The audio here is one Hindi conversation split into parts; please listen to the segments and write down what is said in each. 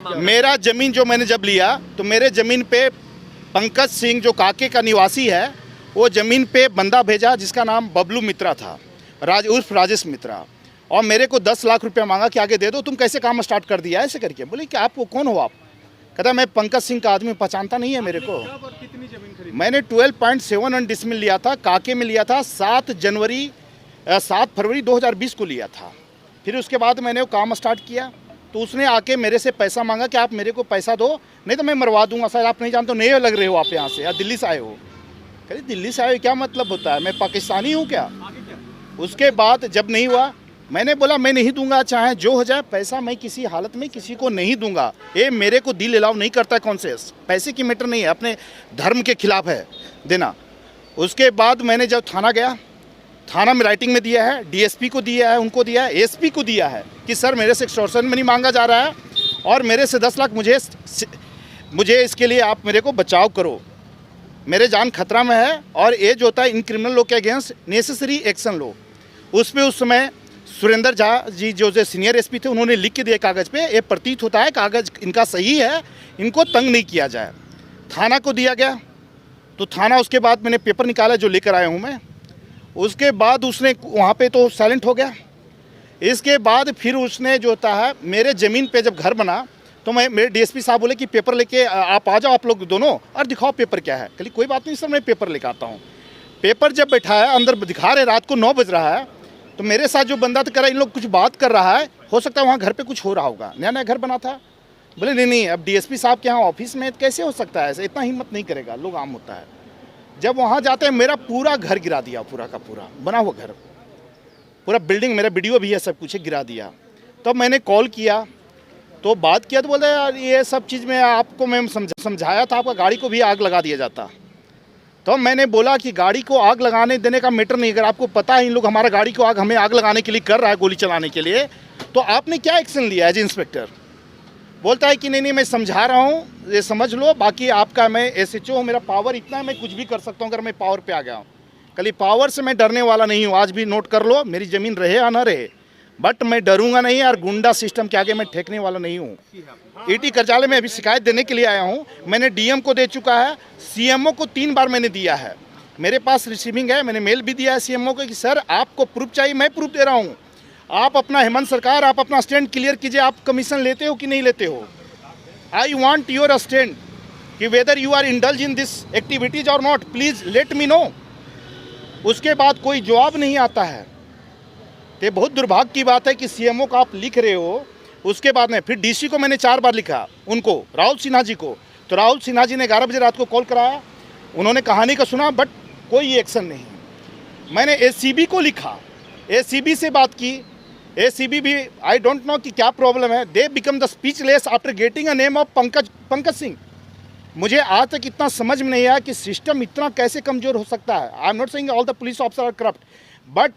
मेरा ज़मीन जो मैंने जब लिया तो मेरे ज़मीन पे पंकज सिंह जो काके का निवासी है वो ज़मीन पे बंदा भेजा जिसका नाम बबलू मित्रा था, उर्फ राजेश मित्रा, और मेरे को 10 लाख रुपया मांगा कि आगे दे दो, तुम कैसे काम स्टार्ट कर दिया ऐसे करके। बोले कि आप वो कौन हो आप? कहता मैं पंकज सिंह का आदमी, पहचानता नहीं है मेरे को। कितनी जमीन खरीदी? मैंने 12.71 डिसमिल लिया था, काके में लिया था, 7 फरवरी 2020 को लिया था। फिर उसके बाद मैंने वो काम स्टार्ट किया तो उसने आके मेरे से पैसा मांगा कि आप मेरे को पैसा दो नहीं तो मैं मरवा दूंगा। सर आप नहीं जानते हो, नए लग रहे हो आप यहाँ से, या दिल्ली से आए हो? कह दिल्ली से आए हो क्या मतलब होता है, मैं पाकिस्तानी हूँ क्या? आगे क्या? उसके बाद जब नहीं हुआ मैंने बोला मैं नहीं दूंगा, चाहे जो हो जाए, पैसा मैं किसी हालत में किसी को नहीं दूंगा। ये मेरे को दिल अलाउ नहीं करता, कॉन्शियस पैसे की मैटर नहीं है, अपने धर्म के खिलाफ है देना। उसके बाद मैंने जब थाना गया, थाना में राइटिंग में दिया है, डीएसपी को दिया है, उनको दिया है, एसपी को दिया है कि सर मेरे से एक्सटॉर्शन मनी मांगा जा रहा है और मेरे से 10 लाख मुझे इसके लिए आप मेरे को बचाव करो, मेरे जान खतरा में है और ये जो होता है इन क्रिमिनल लॉ के अगेंस्ट नेसेसरी एक्शन लो। उस पर उस समय सुरेंद्र झा जी जो सीनियर एसपी थे उन्होंने लिख के दिया कागज़ पे, ये प्रतीत होता है कागज़ इनका सही है, इनको तंग नहीं किया जाए। थाना को दिया गया तो थाना उसके बाद मैंने पेपर निकाला जो लेकर आया हूँ मैं, उसके बाद उसने वहाँ पे तो साइलेंट हो गया। इसके बाद फिर उसने जो होता है मेरे ज़मीन पे जब घर बना तो मेरे डीएसपी साहब बोले कि पेपर लेके आप आ जाओ आप लोग दोनों और दिखाओ पेपर क्या है। कहीं कोई बात नहीं सर, मैं पेपर लेकर आता हूँ। पेपर जब बैठा है अंदर दिखा रहे, रात को 9 बज रहा है, तो मेरे साथ जो बंदा तो करा इन लोग कुछ बात कर रहा है, हो सकता है वहाँ घर पर कुछ हो रहा होगा, नया नया घर बना था। बोले नहीं अब डीएसपी साहब के यहाँ ऑफिस में कैसे हो सकता है ऐसे, इतना हिम्मत नहीं करेगा, लोग आम होता है। जब वहाँ जाते हैं मेरा पूरा घर गिरा दिया, पूरा का पूरा बना हुआ घर, पूरा बिल्डिंग, मेरा वीडियो भी है, सब कुछ गिरा दिया। तब मैंने कॉल किया तो बात किया तो बोलते यार ये सब चीज़ में आपको मैं समझाया था, आपका गाड़ी को भी आग लगा दिया जाता। तो मैंने बोला कि गाड़ी को आग लगाने देने का मैटर नहीं, अगर आपको पता है इन लोग हमारा गाड़ी को हमें आग लगाने के लिए कर रहा है, गोली चलाने के लिए, तो आपने क्या एक्शन लिया एज इंस्पेक्टर? बोलता है कि नहीं मैं समझा रहा हूँ, ये समझ लो, बाकी आपका मैं एसएचओ हूँ, मेरा पावर इतना है, मैं कुछ भी कर सकता हूँ अगर मैं पावर पे आ गया हूँ। कल पावर से मैं डरने वाला नहीं हूँ, आज भी नोट कर लो, मेरी ज़मीन रहे या ना रहे, बट मैं डरूंगा नहीं यार, गुंडा सिस्टम के आगे मैं ठेकने वाला नहीं हूँ। ईटी कार्यालय में अभी शिकायत देने के लिए आया हूँ, मैंने डीएम को दे चुका है, सीएमओ को 3 बार मैंने दिया है, मेरे पास रिसीविंग है, मैंने मेल भी दिया है सीएमओ को कि सर आपको प्रूफ चाहिए, मैं प्रूफ दे रहा हूँ, आप अपना हेमंत सरकार आप अपना स्टैंड क्लियर कीजिए, आप कमीशन लेते हो कि नहीं लेते हो। I want your stand कि whether you are indulge in this activities or not, please let me know। उसके बाद कोई जवाब नहीं आता है। तो बहुत दुर्भाग्य की बात है कि सीएमओ को आप लिख रहे हो, उसके बाद में फिर डीसी को मैंने 4 बार लिखा, उनको राहुल सिन्हा जी को, तो राहुल सिन्हा जी ने 11 बजे रात को कॉल कराया, उन्होंने कहानी का सुना बट कोई एक्शन नहीं। मैंने एसीबी को लिखा, एसीबी से बात की, एसीबी भी आई डोंट नो कि क्या प्रॉब्लम है, they become the speechless after getting a name of Pankaj Singh. मुझे आज तक इतना समझ में नहीं आया कि सिस्टम इतना कैसे कमज़ोर हो सकता है। I am not saying all the police officer are corrupt, but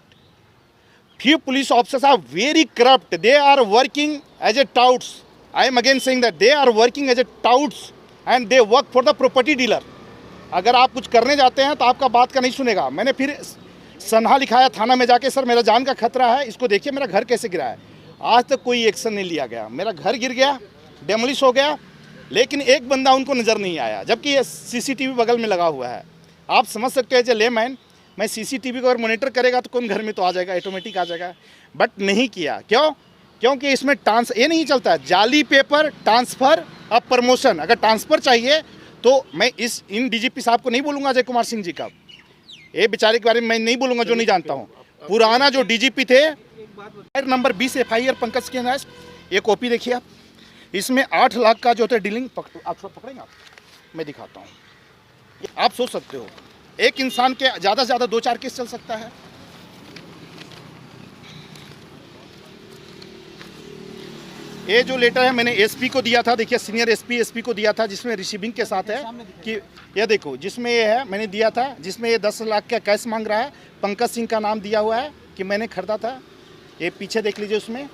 few police officers are very corrupt, they are working as a touts, I am again saying that they are working as a touts and they work for the property dealer। अगर आप कुछ करने जाते हैं तो आपका बात का नहीं सुनेगा। मैंने फिर सनहा लिखाया थाना में जाके, सर मेरा जान का खतरा है, इसको देखिए मेरा घर कैसे गिरा है। आज तक कोई एक्शन नहीं लिया गया, मेरा घर गिर गया, डेमोलिश हो गया, लेकिन एक बंदा उनको नज़र नहीं आया, जबकि ये सीसीटीवी बगल में लगा हुआ है। आप समझ सकते हैं एज ए लेमैन, मैं सीसीटीवी को अगर मॉनिटर करेगा तो कौन घर में तो आ जाएगा, ऑटोमेटिक आ जाएगा, बट नहीं किया। क्यों? क्योंकि इसमें ये नहीं चलता है, जाली पेपर ट्रांसफ़र अब प्रमोशन। अगर ट्रांसफ़र चाहिए तो मैं इन डीजीपी साहब को नहीं बोलूँगा, अजय कुमार सिंह जी का, ये बेचारे के बारे में मैं नहीं बोलूँगा जो नहीं जानता हूँ। पुराना जो डीजीपी थे, नंबर 20 FIR पंकज के नाम, ये कॉपी देखिए आप, इसमें 8 लाख का जो होता है डीलिंग, आप पकड़ेंगे आप, मैं दिखाता हूँ। आप सोच सकते हो एक इंसान के ज़्यादा से ज़्यादा 2-4 केस चल सकता है। ये जो लेटर है मैंने एसपी को दिया था, देखिए सीनियर एसपी को दिया था, जिसमें रिसीविंग के साथ है कि ये देखो, जिसमें ये है मैंने दिया था, जिसमें ये 10 लाख का कैश मांग रहा है, पंकज सिंह का नाम दिया हुआ है कि मैंने खरीदा था। ये पीछे देख लीजिए, उसमें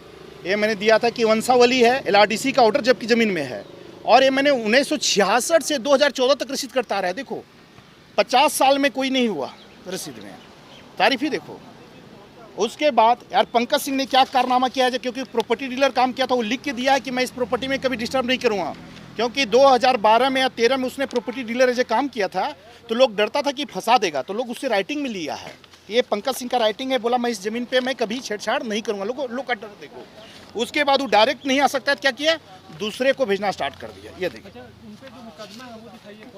ये मैंने दिया था कि वंशावली है, LRDC का ऑर्डर जबकि ज़मीन में है, और ये मैंने 1966 से 2014 तक रसीद करता रहा है। देखो 50 साल में कोई नहीं हुआ रसीद में, तारीफ ही देखो। उसके बाद यार पंकज सिंह ने क्या कारनामा किया है, क्योंकि प्रॉपर्टी डीलर काम किया था, वो लिख के दिया है कि मैं इस प्रॉपर्टी में कभी डिस्टर्ब नहीं करूँगा, क्योंकि 2012 में या 13 में उसने प्रॉपर्टी डीलर ऐसे काम किया था, तो लोग डरता था कि फंसा देगा, तो लोग उससे राइटिंग में लिया है। ये पंकज सिंह का राइटिंग है, बोला मैं इस ज़मीन पे मैं कभी छेड़छाड़ नहीं करूँगा। लोग का डर देखो। उसके बाद वो डायरेक्ट नहीं आ सकता, क्या किया, दूसरे को भेजना स्टार्ट कर दिया। ये देखिए,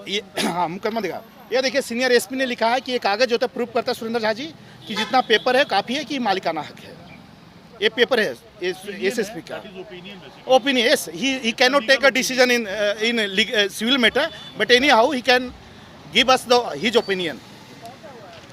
ये हाँ मुकदमा दिखा, ये देखिए सीनियर एसपी ने लिखा है कि ये कागज़ जो है प्रूफ करता है सुरेंद्र झा जी कि जितना पेपर है काफ़ी है कि मालिकाना हक है। ये पेपर है एसएसपी का opinion. Yes, he can not take a decision in civil matter, but anyhow he can give us the his opinion.